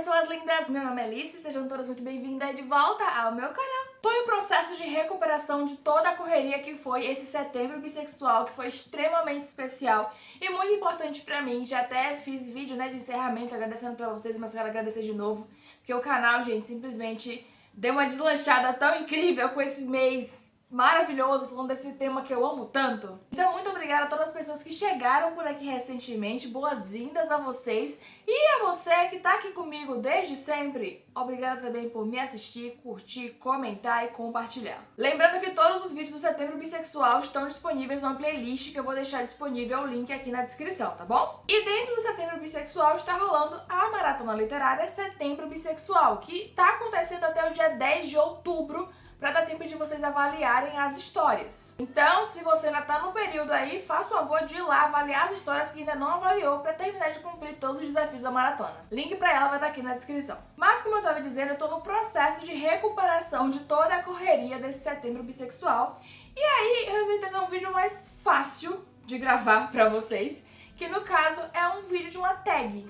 pessoas lindas, meu nome é Alice, sejam todas muito bem-vindas de volta ao meu canal. Tô em processo de recuperação de toda a correria que foi esse setembro bissexual, que foi extremamente especial e muito importante pra mim. Já até fiz vídeo, de encerramento agradecendo pra vocês, mas quero agradecer de novo, porque o canal, gente, simplesmente deu uma deslanchada tão incrível com esse mês maravilhoso, falando desse tema que eu amo tanto. Então, muito obrigada a todas as pessoas que chegaram por aqui recentemente, boas-vindas a vocês. E a você que tá aqui comigo desde sempre, obrigada também por me assistir, curtir, comentar e compartilhar. Lembrando que todos os vídeos do Setembro Bissexual estão disponíveis numa playlist que eu vou deixar disponível o link aqui na descrição, tá bom? E dentro do Setembro Bissexual está rolando a Maratona Literária Setembro Bissexual, que tá acontecendo até o dia 10 de outubro, para dar tempo de vocês avaliarem as histórias. Então, se você ainda tá no período aí, faça o favor de ir lá avaliar as histórias que ainda não avaliou para terminar de cumprir todos os desafios da maratona. Link para ela vai estar aqui na descrição. Mas, como eu tava dizendo, eu tô no processo de recuperação de toda a correria desse setembro bissexual. E aí, eu resolvi trazer um vídeo mais fácil de gravar para vocês, que no caso é um vídeo de uma tag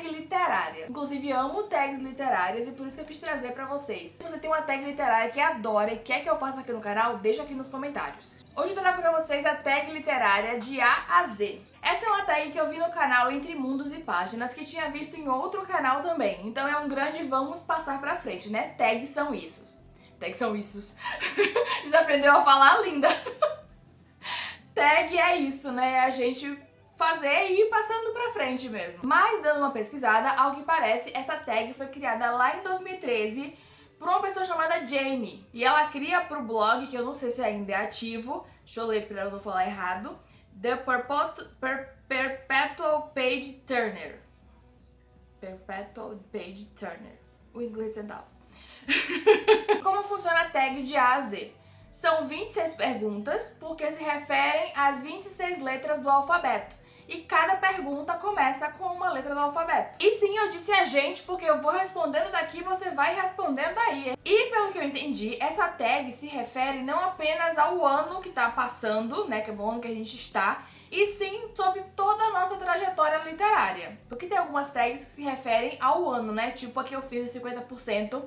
literária. Inclusive, amo tags literárias e por isso que eu quis trazer pra vocês. Se você tem uma tag literária que adora e quer que eu faça aqui no canal, deixa aqui nos comentários. Hoje eu trago pra vocês a tag literária de A a Z. Essa é uma tag que eu vi no canal Entre Mundos e Páginas, que tinha visto em outro canal também. Então é um grande vamos passar pra frente, né? Tags são isso. Tags são isso. Já aprendeu a falar, linda? Tag é isso, né? A gente fazer e ir passando pra frente mesmo. Mas dando uma pesquisada, ao que parece, essa tag foi criada lá em 2013 por uma pessoa chamada Jamie. E ela cria pro blog, que eu não sei se ainda é ativo, deixa eu ler pra eu não falar errado, The Perpetual Page Turner. Perpetual Page Turner. O inglês é Dawes. Como funciona a tag de A a Z? São 26 perguntas, porque se referem às 26 letras do alfabeto. E cada pergunta começa com uma letra do alfabeto. E sim, eu disse a gente, porque eu vou respondendo daqui e você vai respondendo daí. E pelo que eu entendi, essa tag se refere não apenas ao ano que tá passando, né, que é o ano que a gente está, e sim sobre toda a nossa trajetória literária. Porque tem algumas tags que se referem ao ano, né, tipo a que eu fiz de 50%,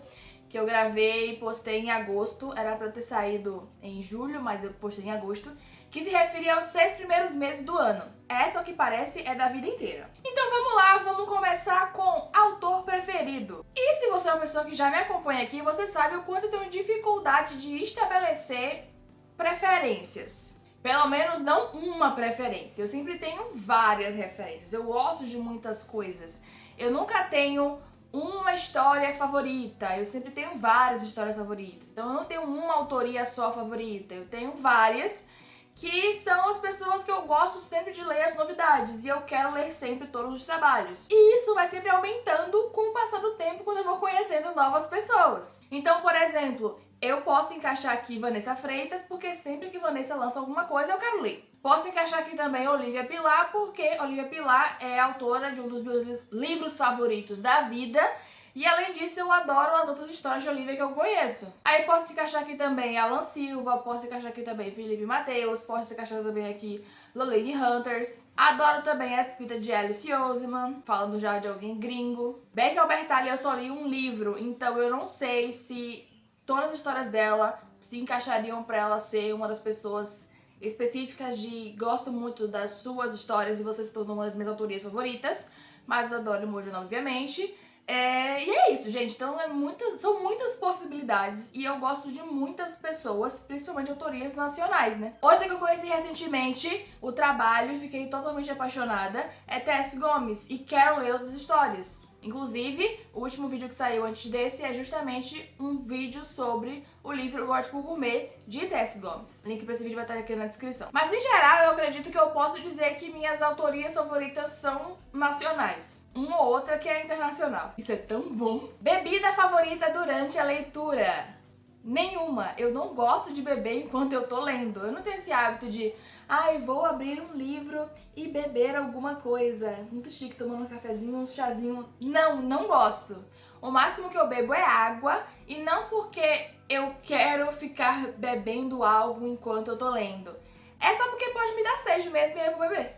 que eu gravei e postei em agosto, era pra ter saído em julho, mas eu postei em agosto, que se referia aos 6 primeiros meses do ano. Essa, ao que parece, é da vida inteira. Então vamos lá, vamos começar com autor preferido. E se você é uma pessoa que já me acompanha aqui, você sabe o quanto eu tenho dificuldade de estabelecer preferências. Pelo menos não uma preferência, eu sempre tenho várias referências, eu gosto de muitas coisas. Eu nunca tenho uma história favorita, eu sempre tenho várias histórias favoritas. Então eu não tenho uma autoria só favorita, eu tenho várias que são as pessoas que eu gosto sempre de ler as novidades e eu quero ler sempre todos os trabalhos. E isso vai sempre aumentando com o passar do tempo quando eu vou conhecendo novas pessoas. Então, por exemplo, eu posso encaixar aqui Vanessa Freitas porque sempre que Vanessa lança alguma coisa eu quero ler. Posso encaixar aqui também Olivia Pilar porque Olivia Pilar é autora de um dos meus livros favoritos da vida. E além disso, eu adoro as outras histórias de Olivia que eu conheço. Aí posso encaixar aqui também Alan Silva, posso encaixar aqui também Felipe Mateus, posso encaixar também aqui Lolene Hunters. Adoro também a escrita de Alice Oseman, falando já de alguém gringo. Becky Albertalli eu só li um livro, então eu não sei se todas as histórias dela se encaixariam pra ela ser uma das pessoas específicas de gosto muito das suas histórias e você se tornou uma das minhas autorias favoritas, mas adoro Imogen, obviamente. E é isso, gente. Então são muitas possibilidades e eu gosto de muitas pessoas, principalmente autorias nacionais, né? Outra que eu conheci recentemente, o trabalho, e fiquei totalmente apaixonada, é Tess Gomes e quero ler outras histórias. Inclusive, o último vídeo que saiu antes desse é justamente um vídeo sobre o livro Gótico Gourmet de Tess Gomes. O link pra esse vídeo vai estar aqui na descrição. Mas, em geral, eu acredito que eu posso dizer que minhas autorias favoritas são nacionais. Uma ou outra que é internacional. Isso é tão bom. Bebida favorita durante a leitura? Nenhuma. Eu não gosto de beber enquanto eu tô lendo. Eu não tenho esse hábito de vou abrir um livro e beber alguma coisa. Muito chique, tomando um cafezinho, um chazinho. Não gosto. O máximo que eu bebo é água e não porque eu quero ficar bebendo algo enquanto eu tô lendo. É só porque pode me dar sede mesmo e eu vou beber.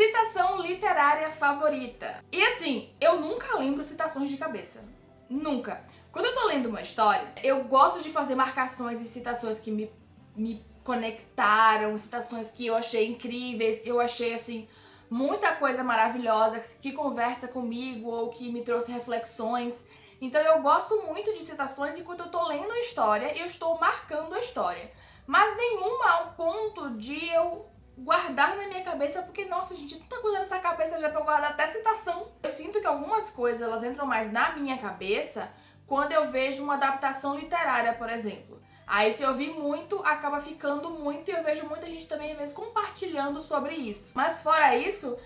Citação literária favorita. E assim, eu nunca lembro citações de cabeça. Nunca. Quando eu tô lendo uma história, eu gosto de fazer marcações e citações que me conectaram, citações que eu achei incríveis, eu achei assim muita coisa maravilhosa que conversa comigo ou que me trouxe reflexões. Então eu gosto muito de citações enquanto eu tô lendo a história, eu estou marcando a história. Mas nenhuma a um ponto de eu guardar na minha cabeça, porque, nossa, gente, tanta coisa nessa cabeça já pra eu guardar até citação. Eu sinto que algumas coisas, elas entram mais na minha cabeça quando eu vejo uma adaptação literária, por exemplo. Aí, se eu vi muito, acaba ficando muito e eu vejo muita gente também, às vezes, compartilhando sobre isso. Mas, fora isso,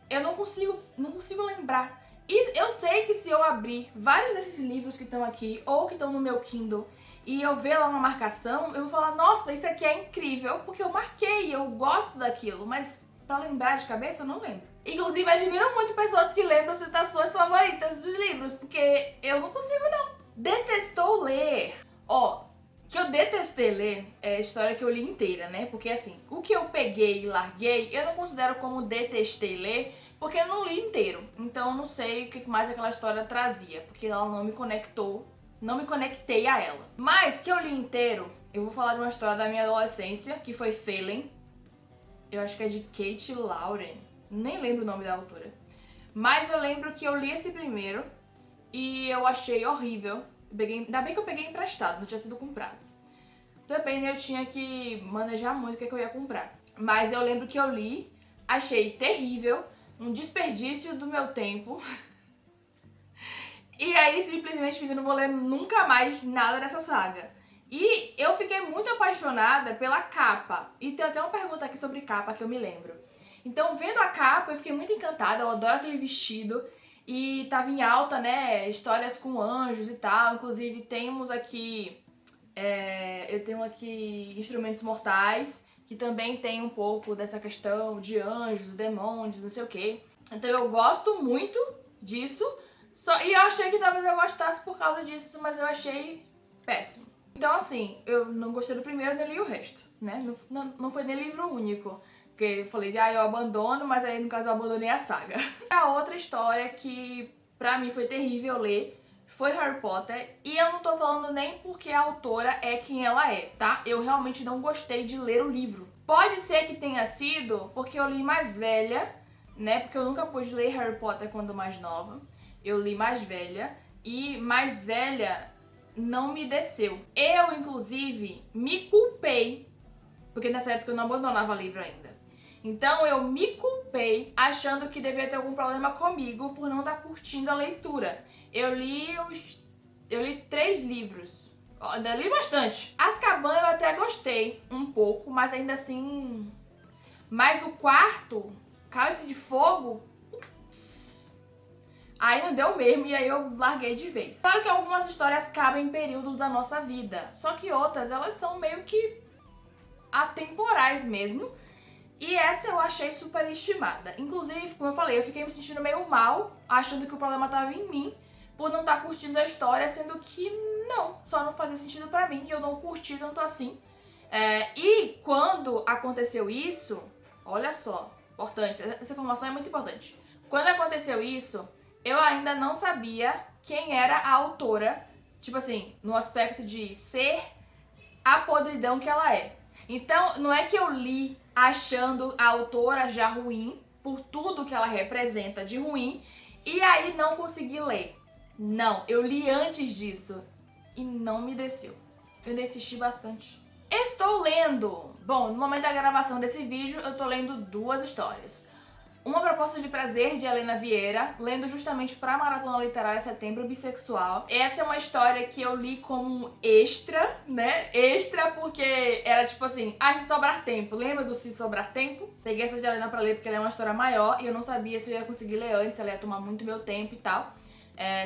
eu não consigo lembrar. E eu sei que se eu abrir vários desses livros que estão aqui, ou que estão no meu Kindle, e eu ver lá uma marcação, eu vou falar, nossa, isso aqui é incrível, porque eu marquei, eu gosto daquilo, mas pra lembrar de cabeça, eu não lembro. Inclusive, admiro muito pessoas que lembram citações favoritas dos livros, porque eu não consigo, não. Detestou ler. Ó, que eu detestei ler é a história que eu li inteira, né? Porque assim, o que eu peguei e larguei, eu não considero como detestei ler, porque eu não li inteiro. Então eu não sei o que mais aquela história trazia, porque ela não me conectou. Não me conectei a ela. Mas que eu li inteiro, eu vou falar de uma história da minha adolescência, que foi Felen. Eu acho que é de Kate Lauren. Nem lembro o nome da autora. Mas eu lembro que eu li esse primeiro e eu achei horrível. Ainda bem que eu peguei emprestado, não tinha sido comprado. Também eu tinha que manejar muito o que eu ia comprar. Mas eu lembro que eu li, achei terrível, um desperdício do meu tempo. E aí simplesmente fiz, eu não vou ler nunca mais nada dessa saga. E eu fiquei muito apaixonada pela capa. E tem até uma pergunta aqui sobre capa que eu me lembro. Então, vendo a capa, eu fiquei muito encantada, eu adoro aquele vestido. E tava em alta, né, histórias com anjos e tal. Inclusive, temos aqui, eu tenho aqui Instrumentos Mortais, que também tem um pouco dessa questão de anjos, demônios, não sei o quê. Então eu gosto muito disso. E eu achei que talvez eu gostasse por causa disso, mas eu achei péssimo. Então, assim, eu não gostei do primeiro, nem li o resto, né? Não foi nem livro único. Porque eu falei, eu abandono, mas aí, no caso, eu abandonei a saga. A outra história que, pra mim, foi terrível ler foi Harry Potter. E eu não tô falando nem porque a autora é quem ela é, tá? Eu realmente não gostei de ler o livro. Pode ser que tenha sido porque eu li mais velha, né? Porque eu nunca pude ler Harry Potter quando mais nova. Eu li mais velha, e mais velha não me desceu. Eu, inclusive, me culpei, porque nessa época eu não abandonava livro ainda. Então eu me culpei achando que devia ter algum problema comigo por não estar curtindo a leitura. Eu li 3 livros. Ainda li bastante. Azkaban eu até gostei um pouco, mas ainda assim... Mas o quarto, Cálice de Fogo... Aí não deu mesmo e aí eu larguei de vez. Claro que algumas histórias cabem em períodos da nossa vida, só que outras, elas são meio que atemporais mesmo. E essa eu achei superestimada. Inclusive, como eu falei, eu fiquei me sentindo meio mal, achando que o problema estava em mim, por não estar curtindo a história, sendo que não, só não fazia sentido pra mim e eu não curti tanto assim. E quando aconteceu isso, olha só, importante, essa informação é muito importante. Quando aconteceu isso, eu ainda não sabia quem era a autora, tipo assim, no aspecto de ser a podridão que ela é. Então, não é que eu li achando a autora já ruim, por tudo que ela representa de ruim, e aí não consegui ler. Não, eu li antes disso e não me desceu. Eu ainda insisti bastante. Estou lendo! Bom, no momento da gravação desse vídeo, eu tô lendo 2 histórias. Uma Proposta de Prazer, de Helena Vieira, lendo justamente pra Maratona Literária Setembro Bissexual. Essa é uma história que eu li como extra, né? Extra porque era tipo assim, se sobrar tempo. Lembra do Se Sobrar Tempo? Peguei essa de Helena pra ler porque ela é uma história maior e eu não sabia se eu ia conseguir ler antes, ela ia tomar muito meu tempo e tal.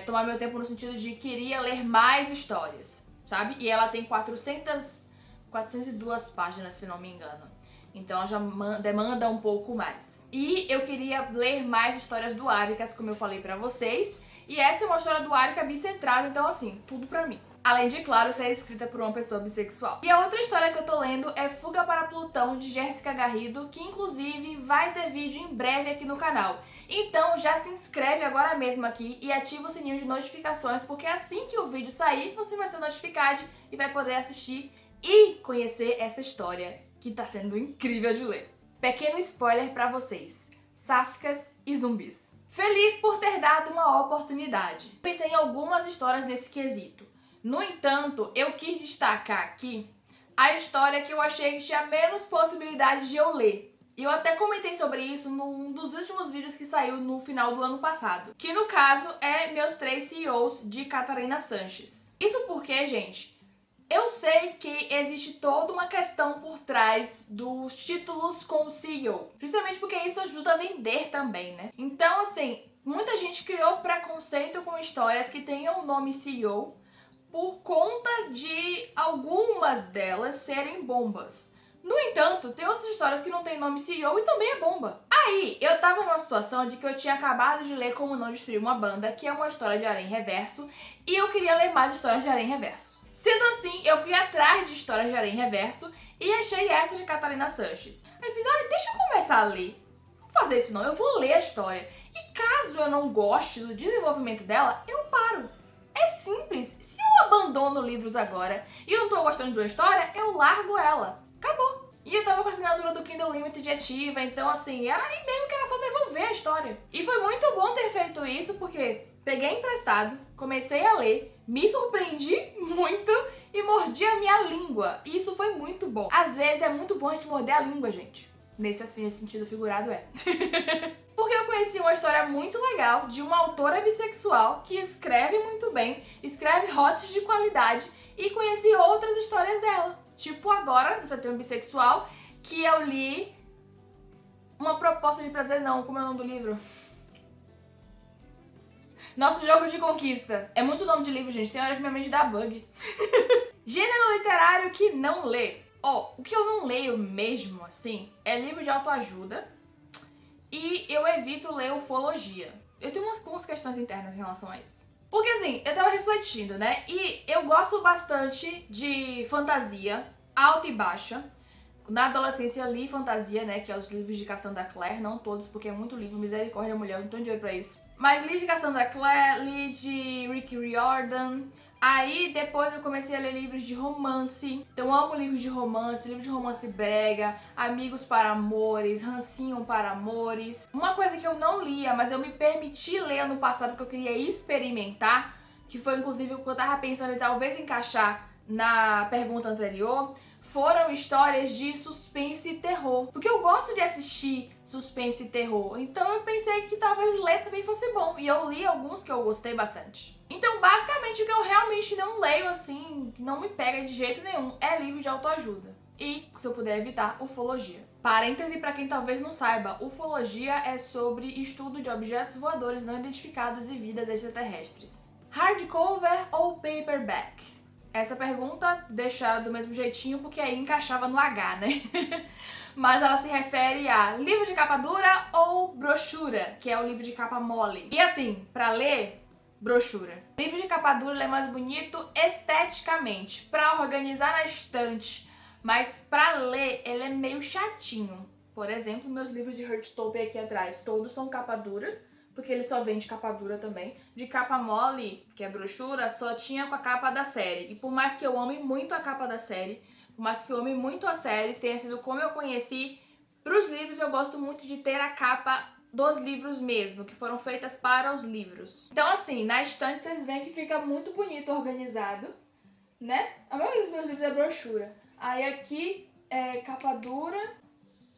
Tomar meu tempo no sentido de queria ler mais histórias, sabe? E ela tem 402 páginas, se não me engano. Então ela já demanda um pouco mais. E eu queria ler mais histórias do Aricas, como eu falei pra vocês. E essa é uma história do Aricas bicentrada, então assim, tudo pra mim. Além de, claro, ser escrita por uma pessoa bissexual. E a outra história que eu tô lendo é Fuga para Plutão, de Jéssica Garrido, que inclusive vai ter vídeo em breve aqui no canal. Então já se inscreve agora mesmo aqui e ativa o sininho de notificações, porque assim que o vídeo sair, você vai ser notificado e vai poder assistir e conhecer essa história, que tá sendo incrível de ler. Pequeno spoiler pra vocês: sáficas e zumbis. Feliz por ter dado uma oportunidade. Pensei em algumas histórias nesse quesito. No entanto, eu quis destacar aqui a história que eu achei que tinha menos possibilidade de eu ler. E eu até comentei sobre isso num dos últimos vídeos que saiu no final do ano passado. Que no caso é Meus 3 CEOs, de Catarina Sanches. Isso porque, gente, eu sei que existe toda uma questão por trás dos títulos com CEO. Principalmente porque isso ajuda a vender também, né? Então, assim, muita gente criou preconceito com histórias que tenham o nome CEO por conta de algumas delas serem bombas. No entanto, tem outras histórias que não tem nome CEO e também é bomba. Aí, eu tava numa situação de que eu tinha acabado de ler Como Não Destruir uma Banda, que é uma história de Harém Reverso, e eu queria ler mais histórias de Harém Reverso. Sendo assim, eu fui atrás de histórias de Harém Reverso e achei essa de Catarina Sanches. Aí fiz, olha, deixa eu começar a ler. Não vou fazer isso não, eu vou ler a história. E caso eu não goste do desenvolvimento dela, eu paro. É simples. Se eu abandono livros agora e eu não tô gostando de uma história, eu largo ela. Acabou. E eu tava com a assinatura do Kindle Limited ativa, então assim, era aí mesmo que era só devolver a história. E foi muito bom ter feito isso, porque peguei emprestado, comecei a ler, me surpreendi muito e mordi a minha língua. E isso foi muito bom. Às vezes é muito bom a gente morder a língua, gente. Nesse sentido figurado é. Porque eu conheci uma história muito legal de uma autora bissexual que escreve muito bem, escreve hots de qualidade, e conheci outras histórias dela. Tipo agora, Você Tem um Bissexual, que eu li Uma Proposta de Prazer, não, como é o nome do livro? Nosso Jogo de Conquista. É muito nome de livro, gente, tem hora que minha mente dá bug. Gênero literário que não lê. O que eu não leio mesmo, assim, é livro de autoajuda. E eu evito ler ufologia. Eu tenho umas questões internas em relação a isso. Porque assim, eu tava refletindo, né? E eu gosto bastante de fantasia, alta e baixa. Na adolescência eu li fantasia, né? Que é os livros de Cassandra Clare. Não todos, porque é muito livro. Misericórdia, mulher, eu não tenho dinheiro pra isso. Mas li de Cassandra Clare, li de Rick Riordan. Aí depois eu comecei a ler livros de romance. Então eu amo livro de romance brega, Amigos para Amores, Rancinho para Amores. Uma coisa que eu não lia, mas eu me permiti ler ano passado porque eu queria experimentar, que foi inclusive o que eu tava pensando em talvez encaixar na pergunta anterior, foram histórias de suspense e terror. Porque eu gosto de assistir suspense e terror. Então eu pensei que talvez ler também fosse bom. E eu li alguns que eu gostei bastante. Então, basicamente, o que eu realmente não leio, assim, não me pega de jeito nenhum, é livro de autoajuda. E, se eu puder evitar, ufologia. Parêntese para quem talvez não saiba, ufologia é sobre estudo de objetos voadores não identificados e vidas extraterrestres. Hardcover ou paperback? Essa pergunta deixa do mesmo jeitinho porque aí encaixava no H, né? Mas ela se refere a livro de capa dura ou brochura, que é o livro de capa mole. E assim, pra ler, brochura. Livro de capa dura ele é mais bonito esteticamente, pra organizar na estante, mas pra ler ele é meio chatinho. Por exemplo, meus livros de Heartstopia aqui atrás, todos são capa dura, porque ele só vende capa dura também. De capa mole, que é brochura, só tinha com a capa da série. E por mais que eu ame muito a capa da série, por mais que eu ame muito a série, tenha sido como eu conheci, pros livros eu gosto muito de ter a capa dos livros mesmo, que foram feitas para os livros. Então assim, na estante vocês veem que fica muito bonito, organizado, né? A maioria dos meus livros é brochura. Aí aqui é capa dura.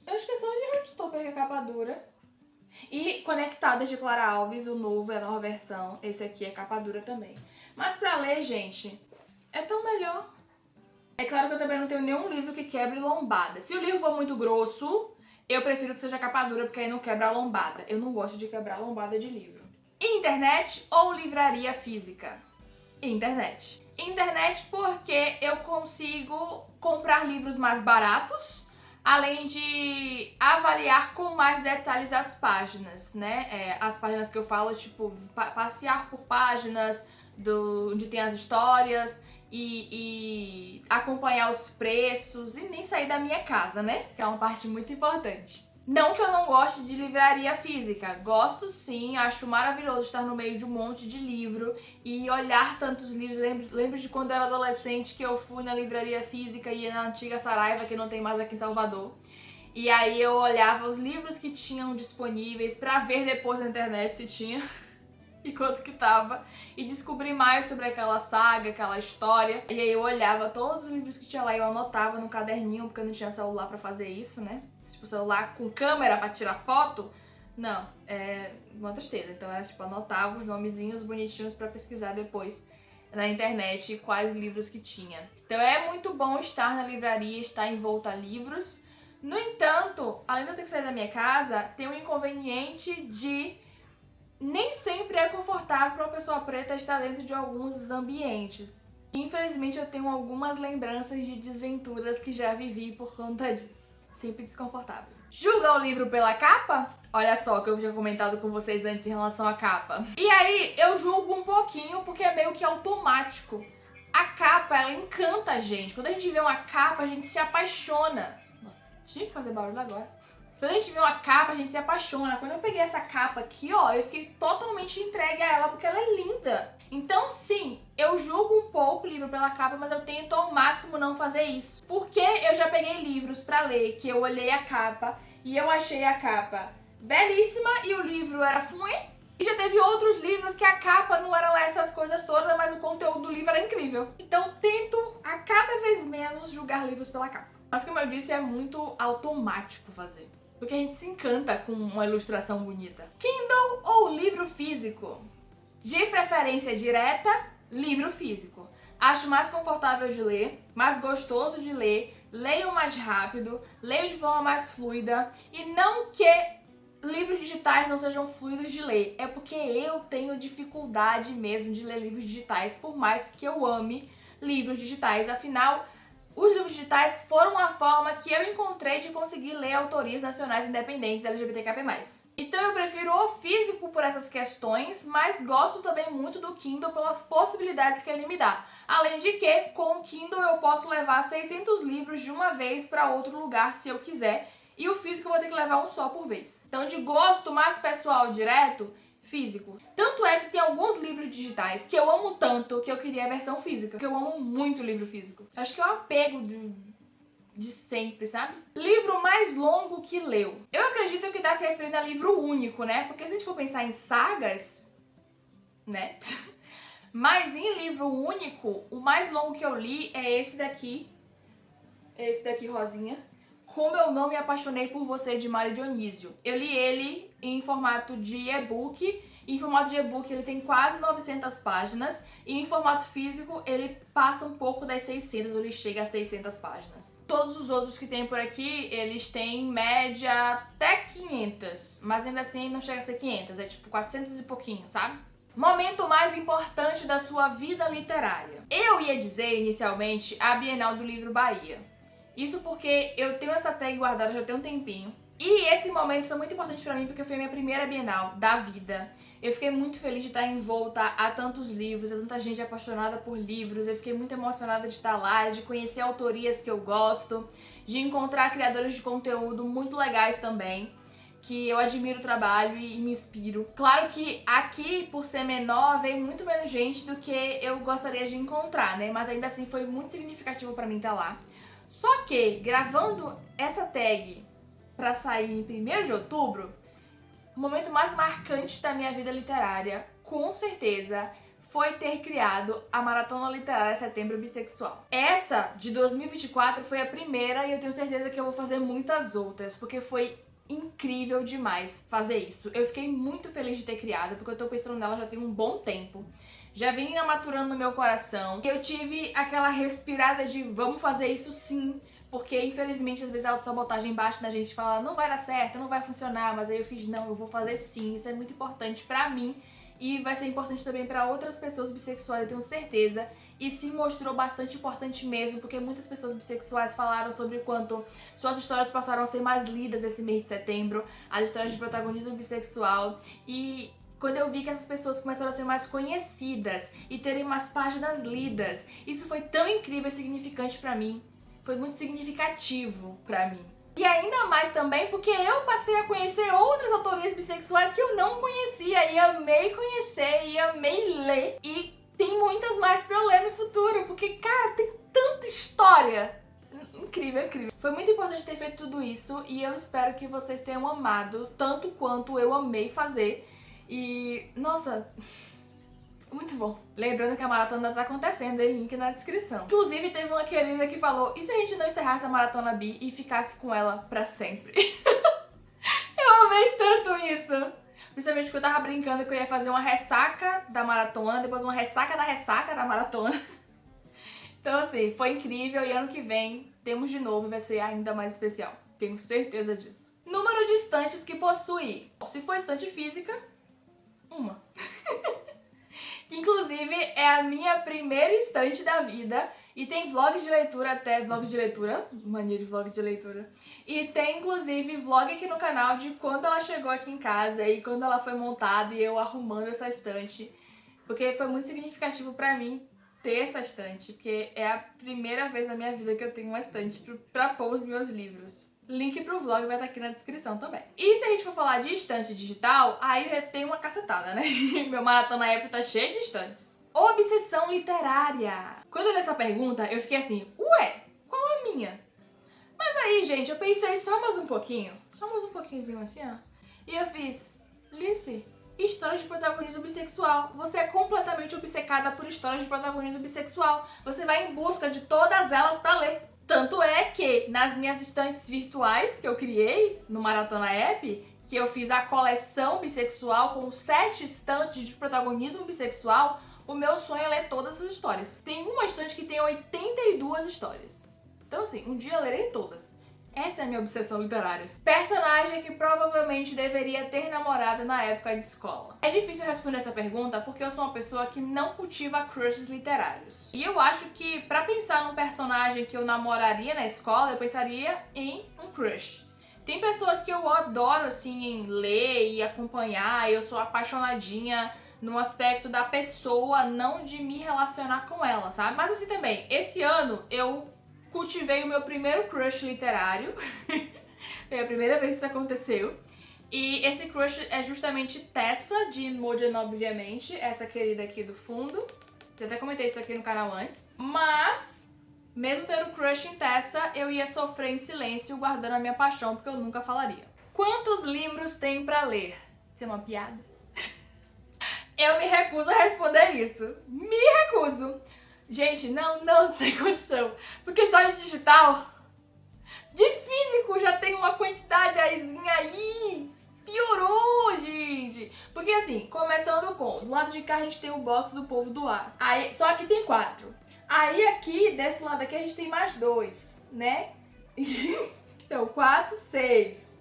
Eu acho que é só de Heartstopper que é capa dura. E Conectadas de Clara Alves, o novo, é a nova versão. Esse aqui é capa dura também. Mas pra ler, gente, é tão melhor. É claro que eu também não tenho nenhum livro que quebre lombada. Se o livro for muito grosso, eu prefiro que seja capa dura, porque aí não quebra a lombada. Eu não gosto de quebrar a lombada de livro. Internet ou livraria física? Internet. Internet porque eu consigo comprar livros mais baratos, além de avaliar com mais detalhes as páginas, né? As páginas que eu falo, tipo, passear por páginas onde tem as histórias. e acompanhar os preços e nem sair da minha casa, né? Que é uma parte muito importante. Não que eu não goste de livraria física, gosto sim, acho maravilhoso estar no meio de um monte de livro e olhar tantos livros. Lembro de quando eu era adolescente que eu fui na livraria física e ia na antiga Saraiva, que não tem mais aqui em Salvador. E aí eu olhava os livros que tinham disponíveis pra ver depois na internet se tinha e quanto que tava, e descobri mais sobre aquela saga, aquela história. E aí eu olhava todos os livros que tinha lá e eu anotava no caderninho, porque eu não tinha celular pra fazer isso, né? Tipo, celular com câmera pra tirar foto, não, é uma tristeza. Então era tipo, anotava os nomezinhos bonitinhos pra pesquisar depois na internet quais livros que tinha. Então é muito bom estar na livraria, estar envolto a livros. No entanto, além de eu ter que sair da minha casa, tem um inconveniente de nem sempre é confortável para uma pessoa preta estar dentro de alguns ambientes. Infelizmente, eu tenho algumas lembranças de desventuras que já vivi por conta disso. Sempre desconfortável. Julga o livro pela capa? Olha só o que eu tinha comentado com vocês antes em relação à capa. E aí, eu julgo um pouquinho porque é meio que automático. A capa, ela encanta a gente. Quando a gente vê uma capa, a gente se apaixona. Nossa, tinha que fazer barulho agora. Quando a gente vê uma capa, a gente se apaixona. Quando eu peguei essa capa aqui, ó, eu fiquei totalmente entregue a ela porque ela é linda. Então, sim, eu julgo um pouco o livro pela capa, mas eu tento ao máximo não fazer isso. Porque eu já peguei livros pra ler, que eu olhei a capa e eu achei a capa belíssima e o livro era ruim. E já teve outros livros que a capa não era lá essas coisas todas, mas o conteúdo do livro era incrível. Então, tento a cada vez menos julgar livros pela capa. Mas como eu disse, é muito automático fazer. Porque a gente se encanta com uma ilustração bonita. Kindle ou livro físico? De preferência direta, livro físico. Acho mais confortável de ler, mais gostoso de ler, leio mais rápido, leio de forma mais fluida. E não que livros digitais não sejam fluidos de ler, é porque eu tenho dificuldade mesmo de ler livros digitais, por mais que eu ame livros digitais. Afinal, os livros digitais foram a forma que eu encontrei de conseguir ler autorias nacionais independentes LGBTQIA+. Então eu prefiro o físico por essas questões, mas gosto também muito do Kindle pelas possibilidades que ele me dá. Além de que, com o Kindle eu posso levar 600 livros de uma vez para outro lugar se eu quiser, e o físico eu vou ter que levar um só por vez. Então, de gosto mais pessoal direto, físico. Tanto é que tem alguns livros digitais que eu amo tanto que eu queria a versão física, que eu amo muito livro físico. Acho que é um apego de sempre, sabe? Livro mais longo que leu. Eu acredito que tá se referindo a livro único, né? Porque se a gente for pensar em sagas, né? Mas em livro único, o mais longo que eu li é esse daqui. Esse daqui, rosinha. Como Eu Não Me Apaixonei por Você, de Mari Dionísio. Eu li ele em formato de e-book. E em formato de e-book ele tem quase 900 páginas. E em formato físico ele passa um pouco das 600, ou ele chega a 600 páginas. Todos os outros que tem por aqui, eles têm em média até 500. Mas ainda assim não chega a ser 500, é tipo 400 e pouquinho, sabe? Momento mais importante da sua vida literária. Eu ia dizer inicialmente a Bienal do Livro Bahia. Isso porque eu tenho essa tag guardada já tem um tempinho. E esse momento foi muito importante pra mim porque foi a minha primeira Bienal da vida. Eu fiquei muito feliz de estar envolta a tantos livros, a tanta gente apaixonada por livros. Eu fiquei muito emocionada de estar lá, de conhecer autorias que eu gosto, de encontrar criadores de conteúdo muito legais também, que eu admiro o trabalho e me inspiro. Claro que aqui, por ser menor, veio muito menos gente do que eu gostaria de encontrar, né? Mas ainda assim foi muito significativo pra mim estar lá. Só que, gravando essa tag pra sair em 1º de outubro, o momento mais marcante da minha vida literária, com certeza, foi ter criado a Maratona Literária Setembro Bissexual. Essa, de 2024, foi a primeira e eu tenho certeza que eu vou fazer muitas outras, porque foi incrível demais fazer isso. Eu fiquei muito feliz de ter criado, porque eu tô pensando nela já tem um bom tempo. Já vinha maturando no meu coração. E eu tive aquela respirada de vamos fazer isso sim. Porque, infelizmente, às vezes a autossabotagem bate na gente e fala não vai dar certo, não vai funcionar. Mas aí eu fiz, não, eu vou fazer sim. Isso é muito importante pra mim. E vai ser importante também pra outras pessoas bissexuais, eu tenho certeza. E se mostrou bastante importante mesmo, porque muitas pessoas bissexuais falaram sobre o quanto suas histórias passaram a ser mais lidas esse mês de setembro. As histórias de protagonismo bissexual. E Quando eu vi que essas pessoas começaram a ser mais conhecidas e terem mais páginas lidas. Isso foi tão incrível e significante pra mim. Foi muito significativo pra mim. E ainda mais também porque eu passei a conhecer outras autorias bissexuais que eu não conhecia e amei conhecer e amei ler. E tem muitas mais pra eu ler no futuro, porque, cara, tem tanta história. Incrível, incrível. Foi muito importante ter feito tudo isso e eu espero que vocês tenham amado tanto quanto eu amei fazer. E, nossa, muito bom. Lembrando que a maratona tá acontecendo, tem link na descrição. Inclusive, teve uma querida que falou, e se a gente não encerrasse a maratona bi e ficasse com ela pra sempre? Eu amei tanto isso. Principalmente porque eu tava brincando que eu ia fazer uma ressaca da maratona, depois uma ressaca da maratona. Então, assim, foi incrível e ano que vem temos de novo e vai ser ainda mais especial. Tenho certeza disso. Número de estantes que possui. Se for estante física, uma. Que inclusive é a minha primeira estante da vida. E tem vlog de leitura até, vlog de leitura, mania de vlog de leitura. E tem inclusive vlog aqui no canal de quando ela chegou aqui em casa e quando ela foi montada e eu arrumando essa estante. Porque foi muito significativo pra mim ter essa estante, porque é a primeira vez na minha vida que eu tenho uma estante pra pôr os meus livros. Link pro vlog vai estar aqui na descrição também. E se a gente for falar de estante digital, aí já tem uma cacetada, né? Meu maratona app tá cheio de estantes. Obsessão literária. Quando eu li essa pergunta, eu fiquei assim, ué, qual a minha? Mas aí, gente, eu pensei só mais um pouquinho, assim, ó. E eu fiz, Lice, histórias de protagonismo bissexual. Você é completamente obcecada por histórias de protagonismo bissexual. Você vai em busca de todas elas pra ler. Tanto é que nas minhas estantes virtuais que eu criei no Maratona App, que eu fiz a coleção bissexual com 7 estantes de protagonismo bissexual, o meu sonho é ler todas as histórias. Tem uma estante que tem 82 histórias. Então assim, um dia eu lerei todas. Essa é a minha obsessão literária. Personagem que provavelmente deveria ter namorado na época de escola. É difícil responder essa pergunta porque eu sou uma pessoa que não cultiva crushes literários. E eu acho que pra pensar num personagem que eu namoraria na escola, eu pensaria em um crush. Tem pessoas que eu adoro, assim, em ler e acompanhar, eu sou apaixonadinha no aspecto da pessoa, não de me relacionar com ela, sabe? Mas assim também, esse ano eu cultivei o meu primeiro crush literário. Foi a primeira vez que isso aconteceu. E esse crush é justamente Tessa, de Imogen, obviamente. Essa querida aqui do fundo. Eu até comentei isso aqui no canal antes. Mas, mesmo tendo crush em Tessa, eu ia sofrer em silêncio, guardando a minha paixão, porque eu nunca falaria. Quantos livros tem pra ler? Isso é uma piada? Eu me recuso a responder isso. Me recuso. Gente, não tem condição. Porque só de digital, de físico já tem uma quantidade aí. Piorou, gente. Porque assim, começando com, do lado de cá a gente tem o box do Povo do Ar. Aí, só aqui tem 4. Aí aqui, desse lado aqui, a gente tem mais 2, né? Então, 4, 6.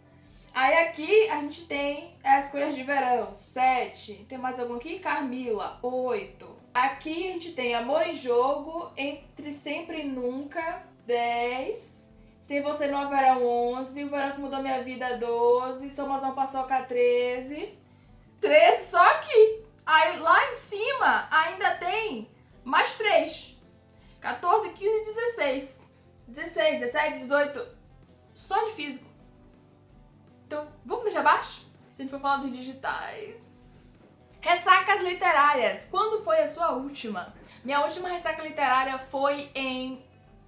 Aí aqui a gente tem as Escolhas de Verão, 7. Tem mais algum aqui? Carmila, 8. Aqui a gente tem Amor em Jogo, Entre Sempre e Nunca, 10. Sem Você Não Haverá 11. O Verão que Mudou Minha Vida, 12. Somos uma Paçoca, 13. 13 só aqui. Aí lá em cima ainda tem mais 3. 14, 15 e 16. 16, 17, 18. Só de físico. Então, vamos deixar abaixo? Se a gente for falar dos digitais. Ressacas literárias. Quando foi a sua última? Minha última ressaca literária foi em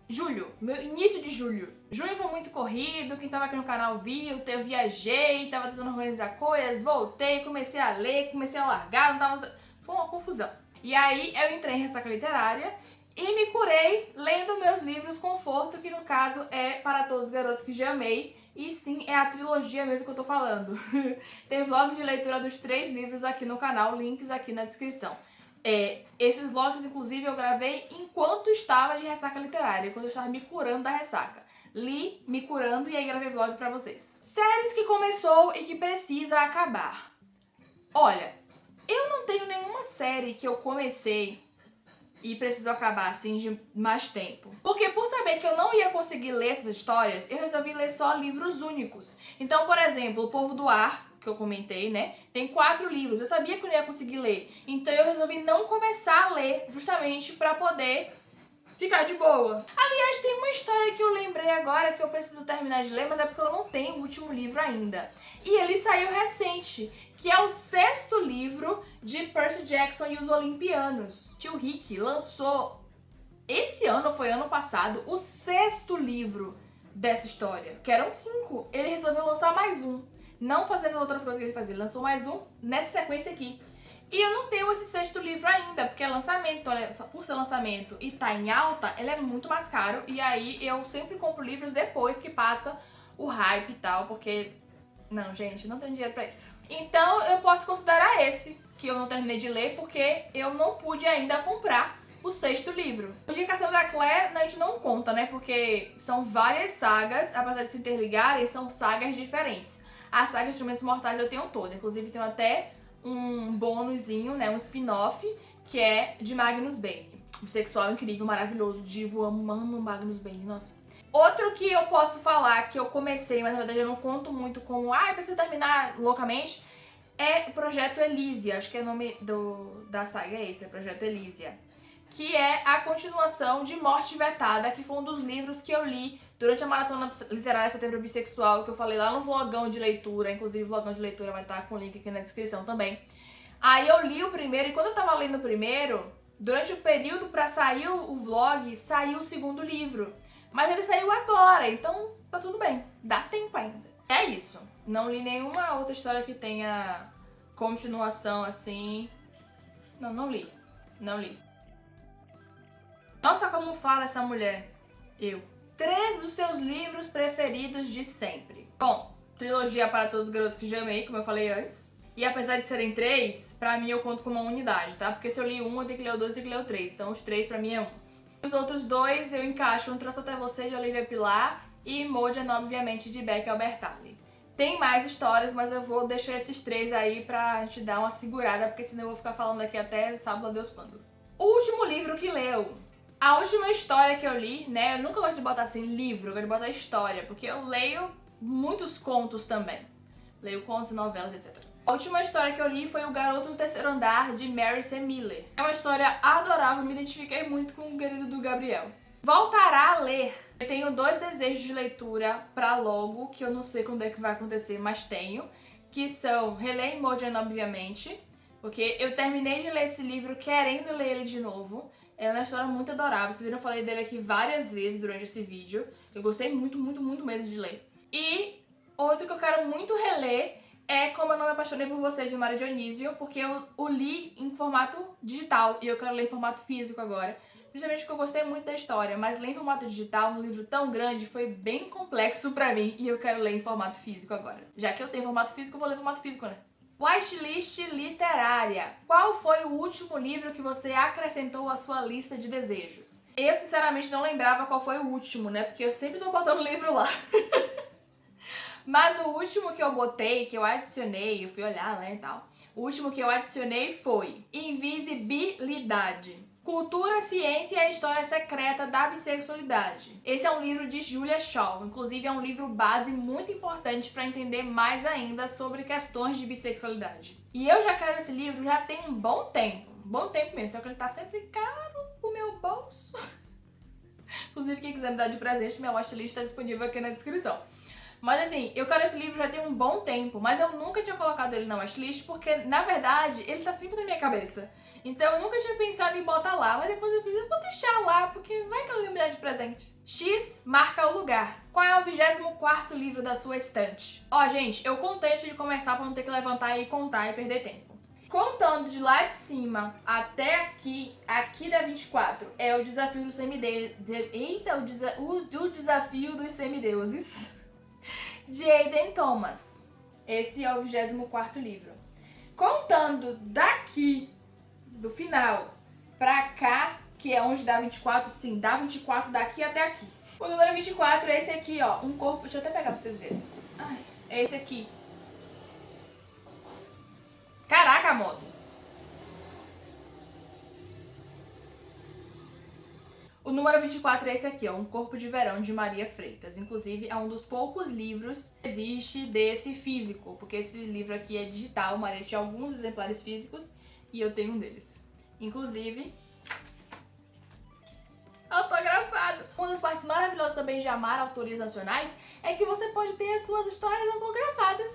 julho, início de julho. Junho foi muito corrido, quem tava aqui no canal viu, eu viajei, tava tentando organizar coisas, voltei, comecei a ler, comecei a largar, não tava... Foi uma confusão. E aí eu entrei em ressaca literária e me curei lendo meus livros Conforto, que no caso é Para Todos os Garotos que Já Amei. E sim, é a trilogia mesmo que eu tô falando. Tem vlogs de leitura dos 3 livros aqui no canal, links aqui na descrição. Esses vlogs, inclusive, eu gravei enquanto estava de ressaca literária, quando eu estava me curando da ressaca. Li, me curando e aí gravei vlog pra vocês. Séries que começou e que precisa acabar. Olha, eu não tenho nenhuma série que eu comecei e preciso acabar assim de mais tempo. Porque por saber que eu não ia conseguir ler essas histórias, eu resolvi ler só livros únicos. Então, por exemplo, O Povo do Ar, que eu comentei, né? Tem 4 livros. Eu sabia que eu não ia conseguir ler. Então eu resolvi não começar a ler, justamente pra poder ficar de boa. Aliás, tem uma história que eu lembrei agora que eu preciso terminar de ler, mas é porque eu não tenho o último livro ainda. E ele saiu recente, que é o 6º livro de Percy Jackson e os Olimpianos. Tio Rick lançou esse ano, foi ano passado, o 6º livro dessa história, que eram 5. Ele resolveu lançar mais um, não fazendo outras coisas que ele fazia, ele lançou mais um nessa sequência aqui. E eu não tenho esse 6º livro ainda, porque é lançamento, por ser lançamento e tá em alta, ele é muito mais caro. E aí eu sempre compro livros depois que passa o hype e tal, porque... Não, gente, não tenho dinheiro pra isso. Então eu posso considerar esse, que eu não terminei de ler, porque eu não pude ainda comprar o 6º livro. O de Cassandra da Clare a gente não conta, né, porque são várias sagas, apesar de se interligarem, são sagas diferentes. A saga Instrumentos Mortais eu tenho toda, inclusive tenho até um bônusinho, né, um spin-off, que é de Magnus Bane. Bissexual incrível, maravilhoso, divo, amo Magnus Bane, nossa. Outro que eu posso falar que eu comecei, mas na verdade eu não conto muito como, eu preciso terminar loucamente, é o Projeto Elysia, acho que é o nome da saga é esse, é Projeto Elysia. Que é a continuação de Morte Vetada, que foi um dos livros que eu li durante a Maratona Literária Setembro Bissexual, que eu falei lá no vlogão de leitura, inclusive o vlogão de leitura vai estar com o link aqui na descrição também. Aí eu li o primeiro, e quando eu tava lendo o primeiro, durante o período pra sair o vlog, saiu o 2º livro. Mas ele saiu agora, então tá tudo bem, dá tempo ainda. É isso, não li nenhuma outra história que tenha continuação assim. Não li. Nossa, como fala essa mulher. Eu. 3 dos seus livros preferidos de sempre. Bom, trilogia Para Todos os Garotos que Já Amei, como eu falei antes. E apesar de serem 3, pra mim eu conto como uma unidade, tá? Porque se eu li um, eu tenho que ler o 2 e tenho que ler o 3. Então os 3 pra mim é um. Os outros 2 eu encaixo Um Traço Até Você, de Olivia Pilar, e Imogen, obviamente, de Becky Albertalli. Tem mais histórias, mas eu vou deixar esses 3 aí pra gente dar uma segurada, porque senão eu vou ficar falando aqui até sábado a Deus quando. O último livro que leu. A última história que eu li, né, eu nunca gosto de botar assim livro, eu gosto de botar história, porque eu leio muitos contos também. Leio contos, novelas, etc. A última história que eu li foi O Garoto no Terceiro Andar, de Mary C. Miller. É uma história adorável, me identifiquei muito com o querido do Gabriel. Voltará a ler. Eu tenho 2 desejos de leitura pra logo, que eu não sei quando é que vai acontecer, mas tenho, que são reler Imogen, obviamente, porque eu terminei de ler esse livro querendo ler ele de novo. É uma história muito adorável, vocês viram, eu falei dele aqui várias vezes durante esse vídeo. Eu gostei muito mesmo de ler. E outro que eu quero muito reler é Como Eu Não Me Apaixonei por Você, de Mara Dionísio, porque eu o li em formato digital e eu quero ler em formato físico agora. Principalmente porque eu gostei muito da história, mas ler em formato digital, um livro tão grande, foi bem complexo pra mim e eu quero ler em formato físico agora. Já que eu tenho formato físico, eu vou ler em formato físico, né? Wishlist literária. Qual foi o último livro que você acrescentou à sua lista de desejos? Eu, sinceramente, não lembrava qual foi o último, né? Porque eu sempre tô botando livro lá. Mas o último que eu botei, que eu adicionei, eu fui olhar, né, e tal. O último que eu adicionei foi Invisibilidade. Cultura, Ciência e a História Secreta da Bissexualidade. Esse é um livro de Julia Shaw, inclusive é um livro base muito importante para entender mais ainda sobre questões de bissexualidade. E eu já quero esse livro já tem um bom tempo mesmo, só que ele tá sempre caro pro meu bolso. Inclusive, quem quiser me dar de presente, minha watchlist está disponível aqui na descrição. Mas assim, eu quero esse livro já tem um bom tempo, mas eu nunca tinha colocado ele na watchlist porque, na verdade, ele tá sempre na minha cabeça. Então eu nunca tinha pensado em botar lá, mas depois eu vou deixar lá, porque vai que alguém me dá de presente. X marca o lugar. Qual é o 24º livro da sua estante? Ó, gente, eu contei antes de começar pra não ter que levantar e contar e perder tempo. Contando de lá de cima até aqui da 24, é o Desafio dos Semideuses. Eita, o Desafio dos Semideuses. De Aidan Thomas. Esse é o 24º livro. Contando daqui, do final, pra cá, que é onde dá 24, sim, dá 24 daqui até aqui. O número 24 é esse aqui, ó, um corpo... Deixa eu até pegar pra vocês verem. Ai, é esse aqui. Caraca, moto. O número 24 é esse aqui, ó, Um Corpo de Verão, de Maria Freitas. Inclusive, é um dos poucos livros que existe desse físico, porque esse livro aqui é digital, Maria tinha alguns exemplares físicos e eu tenho um deles. Inclusive, autografado. Uma das partes maravilhosas também de amar autores nacionais é que você pode ter as suas histórias autografadas.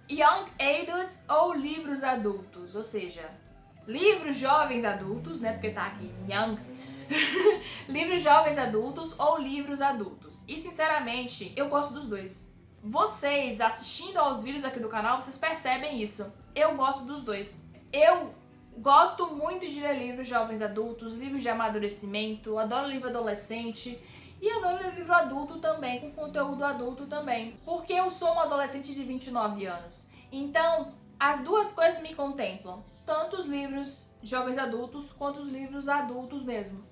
Young Adults ou livros adultos, ou seja, livros jovens adultos, né, porque tá aqui Young, livros jovens adultos ou livros adultos. E sinceramente, eu gosto dos dois. Vocês assistindo aos vídeos aqui do canal, vocês percebem isso. Eu gosto dos dois. Eu gosto muito de ler livros jovens adultos, livros de amadurecimento, adoro livro adolescente. E adoro ler livro adulto também, com conteúdo adulto também. Porque eu sou uma adolescente de 29 anos. Então, as duas coisas me contemplam. Tanto os livros jovens adultos, quanto os livros adultos mesmo.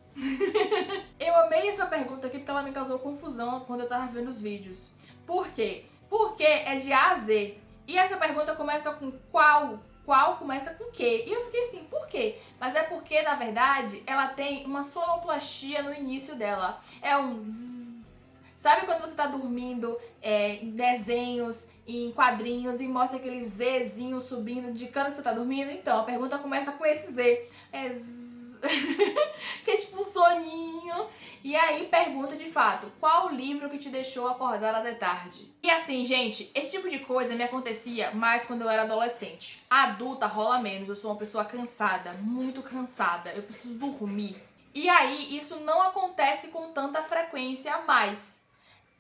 Eu amei essa pergunta aqui porque ela me causou confusão quando eu tava vendo os vídeos. Por quê? Porque é de A a Z. E essa pergunta começa com qual? Qual começa com quê? E eu fiquei assim, por quê? Mas é porque, na verdade, ela tem uma sonoplastia no início dela. É um zzz. Sabe quando você tá dormindo em desenhos, em quadrinhos, e mostra aquele Zzinho subindo, indicando que você tá dormindo? Então, a pergunta começa com esse Z. É zzz. Que é tipo um soninho. E aí pergunta de fato, qual o livro que te deixou acordar até tarde? E assim, gente, esse tipo de coisa me acontecia mais quando eu era adolescente. Adulta rola menos, eu sou uma pessoa cansada, muito cansada, eu preciso dormir. E aí isso não acontece com tanta frequência mais.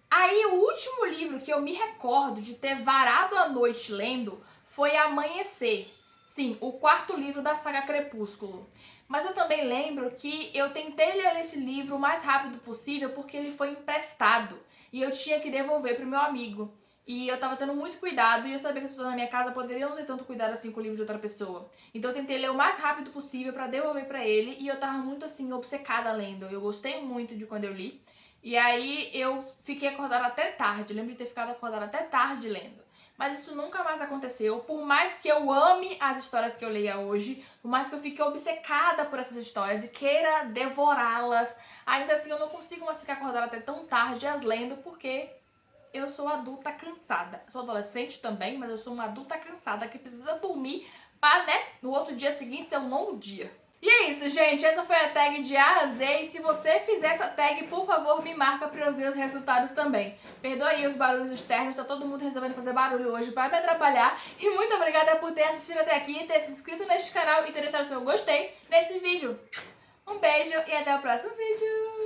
Aí o último livro que eu me recordo de ter varado a noite lendo foi Amanhecer. Sim, o quarto livro da saga Crepúsculo. Mas eu também lembro que eu tentei ler esse livro o mais rápido possível porque ele foi emprestado e eu tinha que devolver pro meu amigo. E eu tava tendo muito cuidado e eu sabia que as pessoas na minha casa poderiam não ter tanto cuidado assim com o livro de outra pessoa. Então eu tentei ler o mais rápido possível pra devolver pra ele e eu tava muito assim obcecada lendo. Eu gostei muito de quando eu li. E aí eu fiquei acordada até tarde. Eu lembro de ter ficado acordada até tarde lendo. Mas isso nunca mais aconteceu. Por mais que eu ame as histórias que eu leia hoje, por mais que eu fique obcecada por essas histórias e queira devorá-las, ainda assim eu não consigo mais ficar acordada até tão tarde as lendo, porque eu sou adulta cansada. Sou adolescente também, mas eu sou uma adulta cansada que precisa dormir para, né, no outro dia seguinte ser um longo dia. E é isso, gente. Essa foi a tag de A a Z. E se você fizer essa tag, por favor, me marca pra eu ver os resultados também. Perdoe aí os barulhos externos. Tá todo mundo resolvendo fazer barulho hoje pra me atrapalhar. E muito obrigada por ter assistido até aqui, ter se inscrito neste canal e ter deixado seu gostei nesse vídeo. Um beijo e até o próximo vídeo.